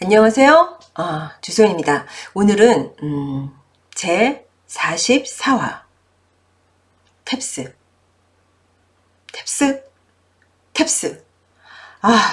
안녕하세요. 주소연입니다. 오늘은 제 44화 탭스.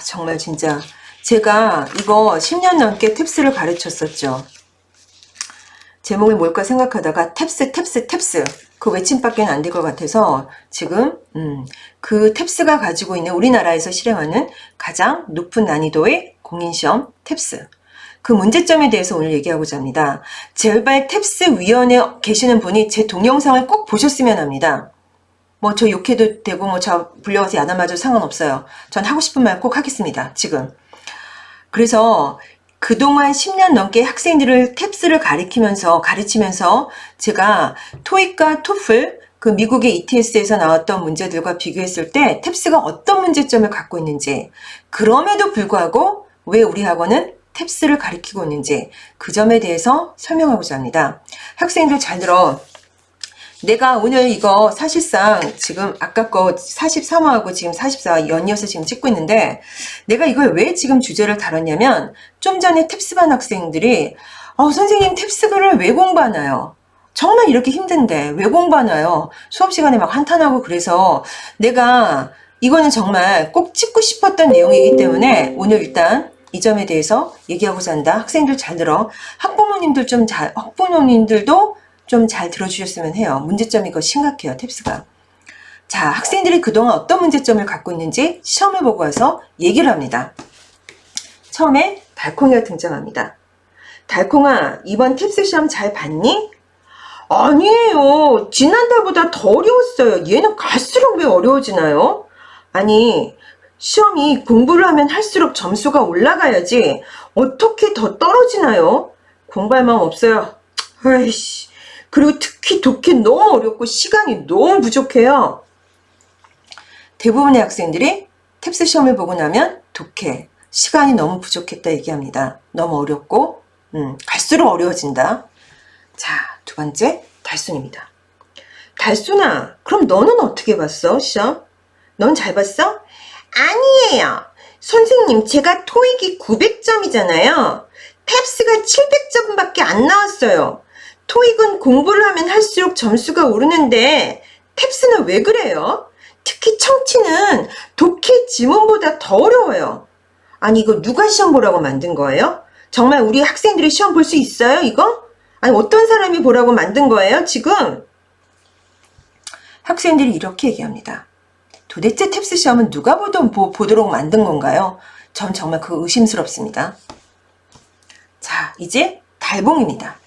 정말 진짜 제가 이거 10년 넘게 탭스를 가르쳤었죠. 제목이 뭘까 생각하다가 탭스 그 외침밖에 안 될 것 같아서 지금 그 탭스가 가지고 있는 우리나라에서 실행하는 가장 높은 난이도의 공인시험 탭스, 그 문제점에 대해서 오늘 얘기하고자 합니다. 제발 탭스 위원회에 계시는 분이 제 동영상을 꼭 보셨으면 합니다. 뭐 저 욕해도 되고 뭐 저 불려가서 야단 맞아도 상관없어요. 전 하고 싶은 말 꼭 하겠습니다. 지금. 그래서 그동안 10년 넘게 학생들을 탭스를 가르치면서 제가 토익과 토플, 그 미국의 ETS에서 나왔던 문제들과 비교했을 때 탭스가 어떤 문제점을 갖고 있는지, 그럼에도 불구하고 왜 우리 학원은 탭스를 가르치고 있는지 그 점에 대해서 설명하고자 합니다. 학생들 잘 들어. 내가 오늘 이거 사실상 지금 아까 거 43화하고 지금 44화 연이어서 지금 찍고 있는데, 내가 이걸 왜 지금 주제를 다뤘냐면, 좀 전에 탭스반 학생들이 선생님 탭스를 왜 공부하나요? 정말 이렇게 힘든데 왜 공부하나요? 수업 시간에 막 한탄하고. 그래서 내가 이거는 정말 꼭 찍고 싶었던 내용이기 때문에 오늘 일단 이 점에 대해서 얘기하고자 한다. 학생들 잘 들어. 학부모님들도 좀 잘 들어주셨으면 해요. 문제점이 이거 심각해요, 탭스가. 자, 학생들이 그동안 어떤 문제점을 갖고 있는지 시험을 보고 와서 얘기를 합니다. 처음에 달콩이가 등장합니다. 달콩아, 이번 탭스 시험 잘 봤니? 아니에요. 지난달보다 더 어려웠어요. 얘는 갈수록 왜 어려워지나요? 아니, 시험이 공부를 하면 할수록 점수가 올라가야지 어떻게 더 떨어지나요? 공부할 마음 없어요. 아이씨. 그리고 특히 독해 너무 어렵고 시간이 너무 부족해요. 대부분의 학생들이 탭스 시험을 보고 나면 독해, 시간이 너무 부족했다 얘기합니다. 너무 어렵고 갈수록 어려워진다. 자, 두 번째 달순입니다. 달순아, 그럼 너는 어떻게 봤어, 시험? 넌 잘 봤어? 아니에요. 선생님, 제가 토익이 900점이잖아요. 탭스가 700점밖에 안 나왔어요. 토익은 공부를 하면 할수록 점수가 오르는데 탭스는 왜 그래요? 특히 청취는 독해 지문보다 더 어려워요. 아니, 이거 누가 시험 보라고 만든 거예요? 정말 우리 학생들이 시험 볼 수 있어요, 이거? 아니, 어떤 사람이 보라고 만든 거예요, 지금? 학생들이 이렇게 얘기합니다. 도대체 탭스 시험은 누가 보도록 만든 건가요? 전 정말 그거 의심스럽습니다. 자, 이제 달봉입니다.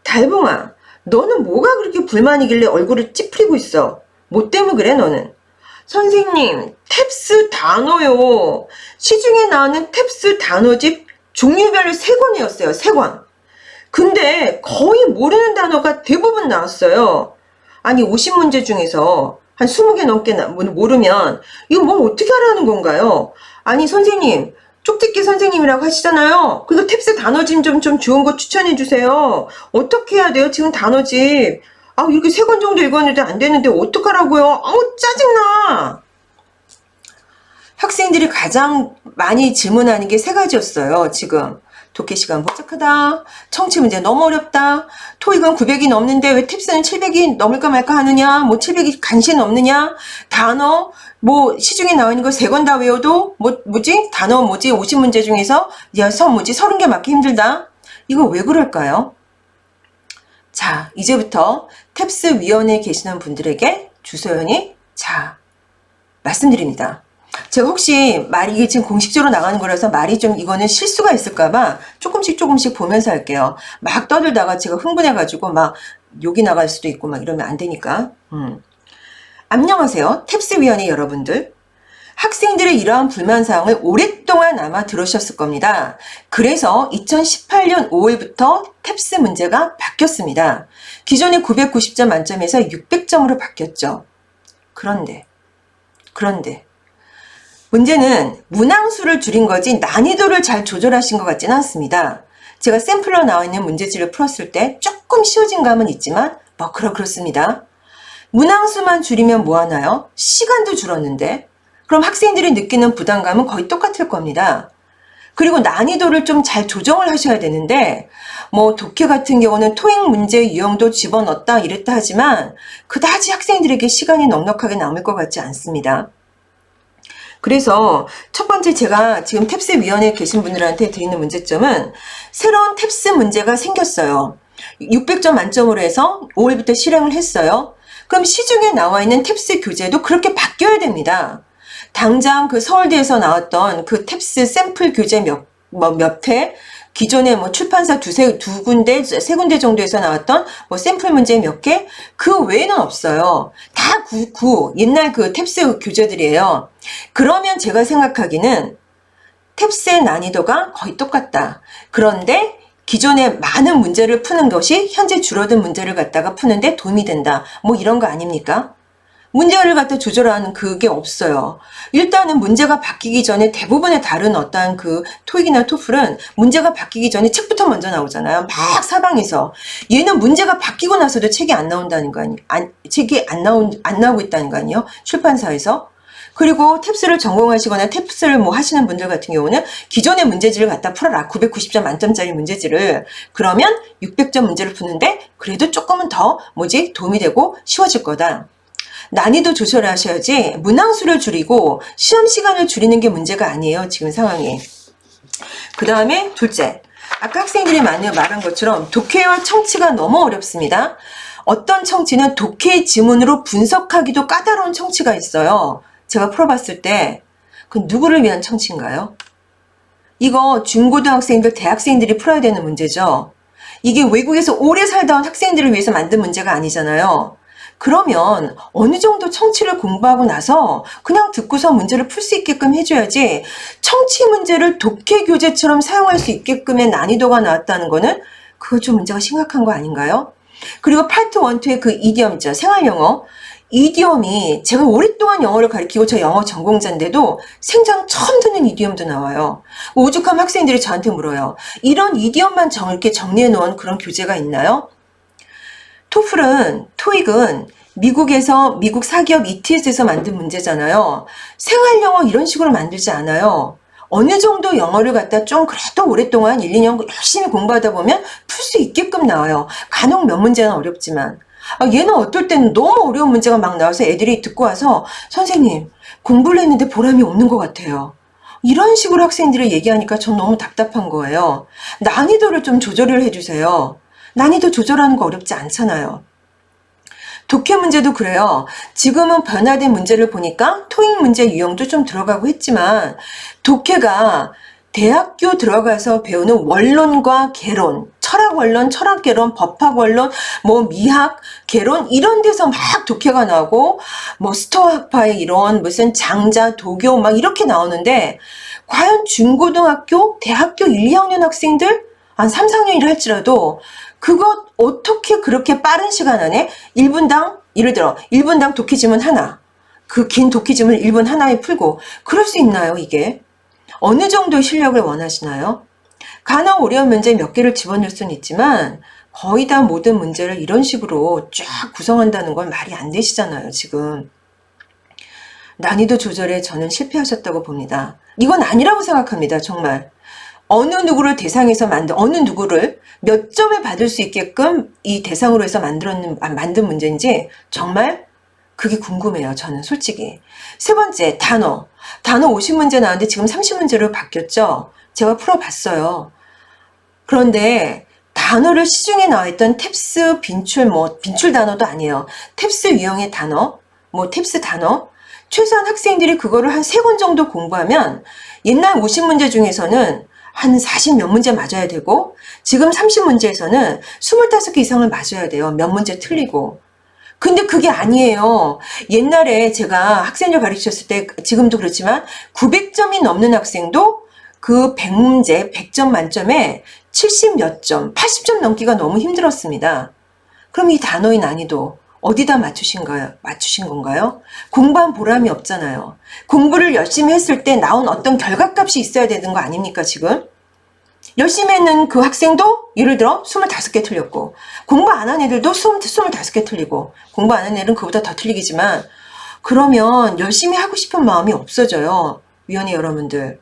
달봉아, 너는 뭐가 그렇게 불만이길래 얼굴을 찌푸리고 있어? 뭐 때문에 그래, 너는? 선생님, 탭스 단어요. 시중에 나오는 탭스 단어집 종류별로 3권이었어요, 3권. 근데 거의 모르는 단어가 대부분 나왔어요. 아니, 50문제 중에서 한 20개 넘게 모르면 이거 뭐 어떻게 하라는 건가요? 아니, 선생님, 쪽집게 선생님이라고 하시잖아요. 그리고 탭스 단어집 좀 좋은 거 추천해 주세요. 어떻게 해야 돼요, 지금 단어집? 이렇게 3권 정도 읽었는데 안 되는데 어떡하라고요? 짜증나. 학생들이 가장 많이 질문하는 게 3가지였어요, 지금. 독해 시간 복잡하다, 청취 문제 너무 어렵다, 토익은 900이 넘는데 왜 탭스는 700이 넘을까 말까 하느냐, 뭐 700이 간신히 넘느냐, 단어, 뭐 시중에 나와 있는 거 3권 다 외워도 단어 50문제 중에서 30개 맞기 힘들다. 이거 왜 그럴까요? 자, 이제부터 탭스 위원회에 계시는 분들에게 주소연이 말씀드립니다. 제가 혹시 이게 지금 공식적으로 나가는 거라서 말이 좀 이거는 실수가 있을까봐 조금씩 보면서 할게요. 막 떠들다가 제가 흥분해가지고 막 욕이 나갈 수도 있고 막 이러면 안 되니까. 안녕하세요, 탭스 위원회 여러분들. 학생들의 이러한 불만사항을 오랫동안 아마 들으셨을 겁니다. 그래서 2018년 5월부터 탭스 문제가 바뀌었습니다. 기존의 990점 만점에서 600점으로 바뀌었죠. 그런데 문제는 문항수를 줄인 거지 난이도를 잘 조절하신 것 같지는 않습니다. 제가 샘플로 나와 있는 문제지를 풀었을 때 조금 쉬워진 감은 있지만 그렇습니다. 문항수만 줄이면 뭐 하나요? 시간도 줄었는데 그럼 학생들이 느끼는 부담감은 거의 똑같을 겁니다. 그리고 난이도를 좀 잘 조정을 하셔야 되는데 뭐 독해 같은 경우는 토익 문제 유형도 집어넣었다 이랬다 하지만 그다지 학생들에게 시간이 넉넉하게 남을 것 같지 않습니다. 그래서 첫 번째 제가 지금 탭스 위원회에 계신 분들한테 드리는 문제점은 새로운 탭스 문제가 생겼어요. 600점 만점으로 해서 5월부터 실행을 했어요. 그럼 시중에 나와 있는 탭스 교재도 그렇게 바뀌어야 됩니다. 당장 그 서울대에서 나왔던 그 탭스 샘플 교재 몇 회, 기존에 뭐 출판사 두 군데, 세 군데 정도에서 나왔던 뭐 샘플 문제 몇 개, 그 외에는 없어요. 다 옛날 그 탭스 교재들이에요. 그러면 제가 생각하기는 탭스의 난이도가 거의 똑같다. 그런데 기존에 많은 문제를 푸는 것이 현재 줄어든 문제를 갖다가 푸는데 도움이 된다. 뭐 이런 거 아닙니까? 문제를 갖다 조절하는 그게 없어요. 일단은 문제가 바뀌기 전에 대부분의 다른 어떠한 그 토익이나 토플은 문제가 바뀌기 전에 책부터 먼저 나오잖아요. 막 사방에서. 얘는 문제가 바뀌고 나서도 책이 안 나온다는 거 아니에요. 책이 안 나오고 있다는 거 아니에요. 출판사에서. 그리고 탭스를 전공하시거나 탭스를 뭐 하시는 분들 같은 경우는 기존의 문제지를 갖다 풀어라. 990점 만점짜리 문제지를. 그러면 600점 문제를 푸는데 그래도 조금은 더 도움이 되고 쉬워질 거다. 난이도 조절을 하셔야지 문항수를 줄이고 시험 시간을 줄이는 게 문제가 아니에요. 지금 상황이. 그 다음에 둘째. 아까 학생들이 많이 말한 것처럼 독해와 청치가 너무 어렵습니다. 어떤 청치는 독해 지문으로 분석하기도 까다로운 청치가 있어요. 제가 풀어봤을 때 그 누구를 위한 청치인가요? 이거 중고등학생들, 대학생들이 풀어야 되는 문제죠. 이게 외국에서 오래 살다 온 학생들을 위해서 만든 문제가 아니잖아요. 그러면 어느 정도 청치를 공부하고 나서 그냥 듣고서 문제를 풀 수 있게끔 해줘야지 청치 문제를 독해 교재처럼 사용할 수 있게끔의 난이도가 나왔다는 거는 그거 좀 문제가 심각한 거 아닌가요? 그리고 파트 1, 2의 그 이디엄이죠. 생활영어. 이디엄이 제가 오랫동안 영어를 가르치고 저 영어 전공자인데도 생전 처음 듣는 이디엄도 나와요. 오죽하면 학생들이 저한테 물어요. 이런 이디엄만 이렇게 정리해 놓은 그런 교재가 있나요? 토익은 미국 사기업 ETS에서 만든 문제잖아요. 생활영어 이런 식으로 만들지 않아요. 어느 정도 영어를 갖다 좀 그래도 오랫동안 1, 2년 열심히 공부하다 보면 풀 수 있게끔 나와요. 간혹 몇 문제는 어렵지만. 얘는 어떨 때는 너무 어려운 문제가 막 나와서 애들이 듣고 와서 선생님 공부를 했는데 보람이 없는 것 같아요. 이런 식으로 학생들이 얘기하니까 전 너무 답답한 거예요. 난이도를 좀 조절을 해주세요. 난이도 조절하는 거 어렵지 않잖아요. 독해 문제도 그래요. 지금은 변화된 문제를 보니까 토익 문제 유형도 좀 들어가고 했지만 독해가 대학교 들어가서 배우는 원론과 개론, 철학 원론, 철학 개론, 법학 원론, 미학 개론 이런 데서 막 독해가 나오고 스토아 학파의 이런 무슨 장자, 도교 막 이렇게 나오는데 과연 중고등학교, 대학교 1, 2학년 학생들 한 3, 4학년이라 할지라도 그거 어떻게 그렇게 빠른 시간 안에 1분당 예를 들어 1분당 독해 지문 하나 그 긴 독해 지문 1분 하나에 풀고 그럴 수 있나요 이게? 어느 정도의 실력을 원하시나요? 간혹 어려운 문제 몇 개를 집어넣을 수는 있지만 거의 다 모든 문제를 이런 식으로 쫙 구성한다는 건 말이 안 되시잖아요 지금. 난이도 조절에 저는 실패하셨다고 봅니다. 이건 아니라고 생각합니다 정말. 어느 누구를 대상에서 어느 누구를 몇 점을 받을 수 있게끔 이 대상으로 해서 만든 문제인지 정말 그게 궁금해요. 저는 솔직히. 세 번째, 단어 50문제 나왔는데 지금 30문제로 바뀌었죠. 제가 풀어봤어요. 그런데 단어를 시중에 나와있던 탭스 빈출 단어도 아니에요. 탭스 유형의 단어, 탭스 단어 최소한 학생들이 그거를 한 3권 정도 공부하면 옛날 50문제 중에서는 한 40 몇 문제 맞아야 되고 지금 30문제에서는 25개 이상을 맞아야 돼요. 몇 문제 틀리고. 근데 그게 아니에요. 옛날에 제가 학생들 가르쳤을 때 지금도 그렇지만 900점이 넘는 학생도 그 100문제 100점 만점에 70 몇 점, 80점 넘기가 너무 힘들었습니다. 그럼 이 단어의 난이도 어디다 맞추신 건가요? 공부한 보람이 없잖아요. 공부를 열심히 했을 때 나온 어떤 결과값이 있어야 되는 거 아닙니까 지금? 열심히 했는 그 학생도 예를 들어 25개 틀렸고 공부 안 한 애들도 25개 틀리고 공부 안 한 애들은 그보다 더 틀리겠지만 그러면 열심히 하고 싶은 마음이 없어져요. 위원회 여러분들.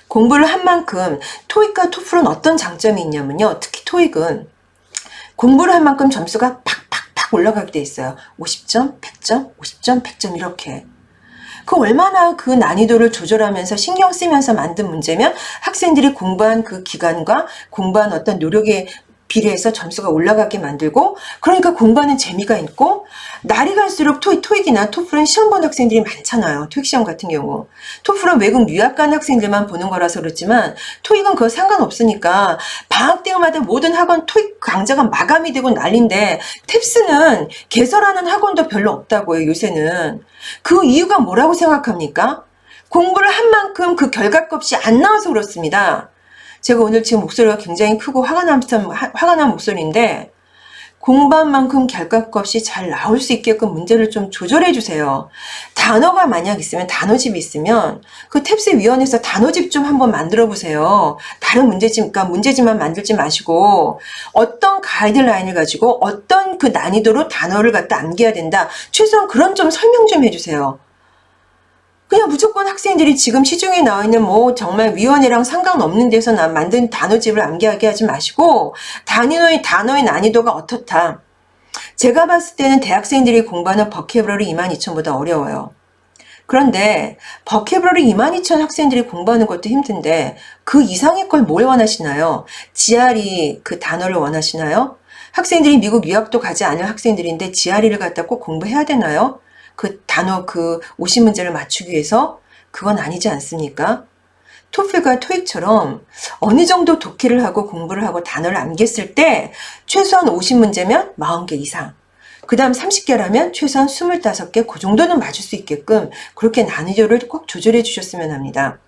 공부를 한 만큼 토익과 토플은 어떤 장점이 있냐면요. 특히 토익은 공부를 한 만큼 점수가 팍팍팍 올라가게 돼 있어요. 50점, 100점, 50점, 100점 이렇게. 그 얼마나 그 난이도를 조절하면서 신경 쓰면서 만든 문제면 학생들이 공부한 그 기간과 공부한 어떤 노력에 비례해서 점수가 올라가게 만들고, 그러니까 공부하는 재미가 있고, 날이 갈수록 토익이나 토플은 시험 본 학생들이 많잖아요. 토익 시험 같은 경우. 토플은 외국 유학 간 학생들만 보는 거라서 그렇지만 토익은 그거 상관없으니까 방학 때마다 모든 학원 토익 강좌가 마감이 되고 난리인데, 탭스는 개설하는 학원도 별로 없다고요, 요새는. 그 이유가 뭐라고 생각합니까? 공부를 한 만큼 그 결과값이 안 나와서 그렇습니다. 제가 오늘 지금 목소리가 굉장히 크고 화가 난 목소리인데, 공부한 만큼 결과값이 잘 나올 수 있게끔 문제를 좀 조절해 주세요. 단어가 만약 있으면, 단어집이 있으면 그 탭스 위원회에서 단어집 좀 한번 만들어 보세요. 다른 문제집만 만들지 마시고 어떤 가이드라인을 가지고 어떤 그 난이도로 단어를 갖다 암기해야 된다. 최소한 그런 좀 설명 좀 해주세요. 그냥 무조건 학생들이 지금 시중에 나와 있는 뭐 정말 위원회랑 상관없는 데서 만든 단어집을 암기하게 하지 마시고 단어의 난이도가 어떻다. 제가 봤을 때는 대학생들이 공부하는 버케브러리 22,000보다 어려워요. 그런데 버케브러리 22,000 학생들이 공부하는 것도 힘든데 그 이상의 걸 뭘 원하시나요? GRE 그 단어를 원하시나요? 학생들이 미국 유학도 가지 않을 학생들인데 GRE를 갖다 꼭 공부해야 되나요? 그 단어 그 50문제를 맞추기 위해서? 그건 아니지 않습니까? 토플과 토익처럼 어느 정도 독해를 하고 공부를 하고 단어를 암기했을 때 최소한 50문제면 40개 이상, 그 다음 30개라면 최소한 25개, 그 정도는 맞을 수 있게끔 그렇게 난이도를 꼭 조절해 주셨으면 합니다.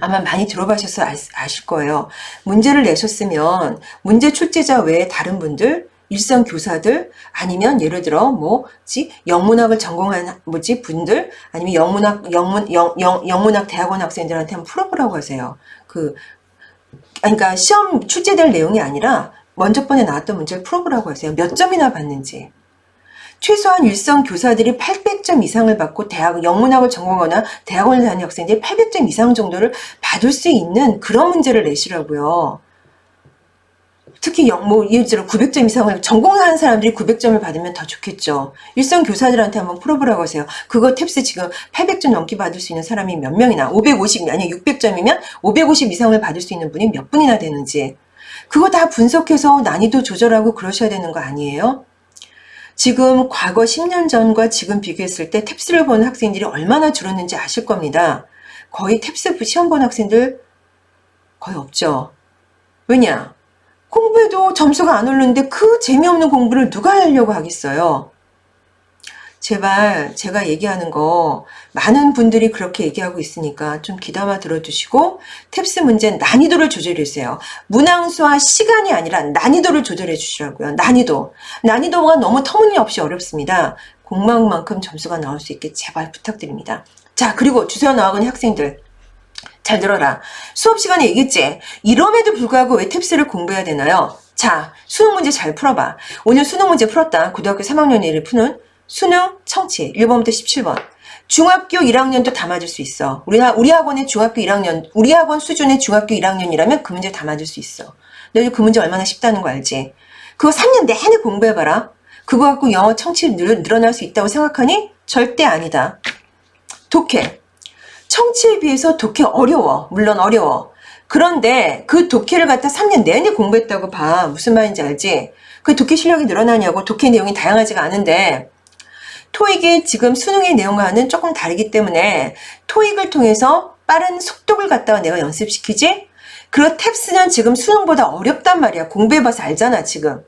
아마 많이 들어보셔서 아실 거예요. 문제를 내셨으면 문제 출제자 외에 다른 분들, 일선 교사들, 아니면 예를 들어 영문학을 전공한 분들, 아니면 영문학 대학원 학생들한테 한번 풀어보라고 하세요. 그러니까 시험 출제될 내용이 아니라 먼저 번에 나왔던 문제를 풀어보라고 하세요. 몇 점이나 받는지. 최소한 일선 교사들이 800점 이상을 받고 영문학을 전공하거나 대학원을 다니는 학생들이 800점 이상 정도를 받을 수 있는 그런 문제를 내시라고요. 특히 예를 들어 900점 이상을 전공하는 사람들이 900점을 받으면 더 좋겠죠. 일선 교사들한테 한번 풀어보라고 하세요. 그거 탭스 지금 800점 넘게 받을 수 있는 사람이 몇 명이나, 600점이면 550 이상을 받을 수 있는 분이 몇 분이나 되는지, 그거 다 분석해서 난이도 조절하고 그러셔야 되는 거 아니에요? 지금 과거 10년 전과 지금 비교했을 때 탭스를 보는 학생들이 얼마나 줄었는지 아실 겁니다. 거의 탭스 시험 본 학생들 거의 없죠. 왜냐? 공부해도 점수가 안 오르는데 그 재미없는 공부를 누가 하려고 하겠어요? 제발 제가 얘기하는 거 많은 분들이 그렇게 얘기하고 있으니까 좀 귀담아 들어주시고 탭스 문제 난이도를 조절해 주세요. 문항수와 시간이 아니라 난이도를 조절해 주시라고요. 난이도가 너무 터무니없이 어렵습니다. 공부만큼 점수가 나올 수 있게 제발 부탁드립니다. 자, 그리고 주세원 어학원 학생들 잘 들어라. 수업 시간에 얘기했지? 이럼에도 불구하고 왜 탭스를 공부해야 되나요? 자, 수능 문제 잘 풀어봐. 오늘 수능 문제 풀었다. 고등학교 3학년을 푸는 수능 청취 1번부터 17번. 중학교 1학년도 다 맞을 수 있어. 우리 학원의 중학교 1학년, 우리 학원 수준의 중학교 1학년이라면 그 문제 다 맞을 수 있어. 너희 그 문제 얼마나 쉽다는 거 알지? 그거 3년 내내 공부해봐라. 그거 갖고 영어 청취 늘어날 수 있다고 생각하니? 절대 아니다. 독해. 청취에 비해서 독해 어려워. 물론 어려워. 그런데 그 독해를 갖다 3년 내내 공부했다고 봐. 무슨 말인지 알지? 그 독해 실력이 늘어나냐고. 독해 내용이 다양하지가 않은데 토익이 지금 수능의 내용과는 조금 다르기 때문에 토익을 통해서 빠른 속독을 갖다가 내가 연습시키지? 그리고 탭스는 지금 수능보다 어렵단 말이야. 공부해봐서 알잖아 지금.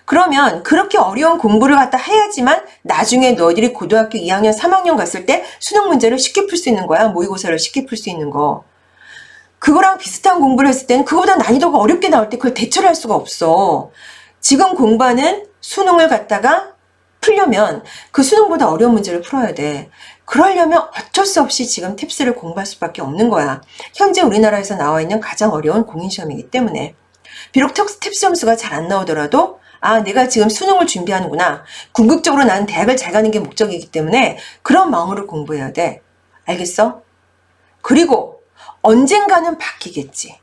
그러면 그렇게 어려운 공부를 갖다 해야지만 나중에 너희들이 고등학교 2학년, 3학년 갔을 때 수능 문제를 쉽게 풀 수 있는 거야. 모의고사를 쉽게 풀 수 있는 거. 그거랑 비슷한 공부를 했을 때는 그거보다 난이도가 어렵게 나올 때 그걸 대처를 할 수가 없어. 지금 공부하는 수능을 갖다가 풀려면 그 수능보다 어려운 문제를 풀어야 돼. 그러려면 어쩔 수 없이 지금 탭스를 공부할 수밖에 없는 거야. 현재 우리나라에서 나와 있는 가장 어려운 공인시험이기 때문에. 비록 탭스 점수가 잘 안 나오더라도 아, 내가 지금 수능을 준비하는구나. 궁극적으로 나는 대학을 잘 가는 게 목적이기 때문에 그런 마음으로 공부해야 돼. 알겠어? 그리고 언젠가는 바뀌겠지.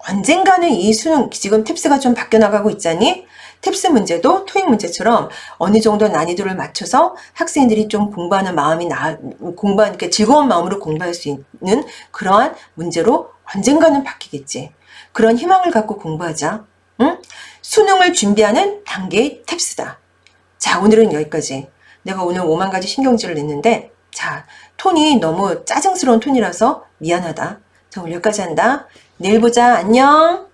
언젠가는 이 수능, 지금 탭스가 좀 바뀌어 나가고 있잖니? 탭스 문제도 토익 문제처럼 어느 정도 난이도를 맞춰서 학생들이 좀 공부하는 마음이 그러니까 즐거운 마음으로 공부할 수 있는 그러한 문제로 언젠가는 바뀌겠지. 그런 희망을 갖고 공부하자. 응? 수능을 준비하는 단계의 탭스다. 자, 오늘은 여기까지. 내가 오늘 5만 가지 신경질을 냈는데, 자, 톤이 너무 짜증스러운 톤이라서 미안하다. 자, 오늘 여기까지 한다. 내일 보자. 안녕.